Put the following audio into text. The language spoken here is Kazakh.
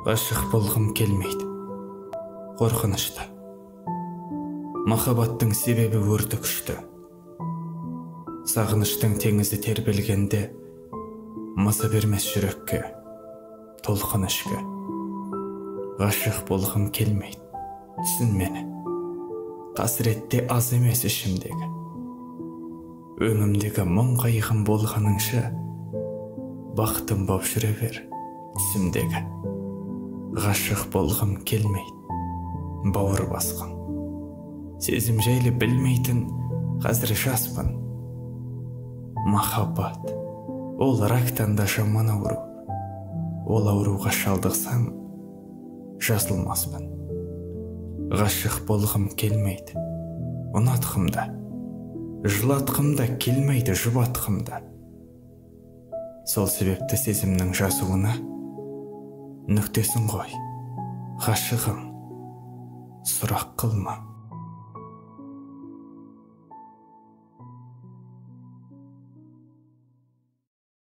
Ғашық болғым келмейді, қорқынышты. Махаббаттың себебі өрті күшті. Сағыныштың теңізі тербелгенде, маза бермес жүрекке, толқын ішкі. Ғашық болғым келмейді, түсін мені. Қасіретте аз емес ішімдегі. Өңімдегі мұң қайғым болғаныңша, бақытым боп жүре бер, түсімдегі. Ғашық болғым келмейді, бауыр басқым. Сезім жайлы білмейтін қазір жаспын. Махаббат, ол рактан да жаман ауру. Ол ауруға шалдықсам, жазылмаспын. Ғашық болғым келмейді, ұнатқымда. Жылатқымда келмейді, жұбатқымда. Сол себепті сезімнің жазуына нүктесін қой, ғашығым, сұрақ қылма.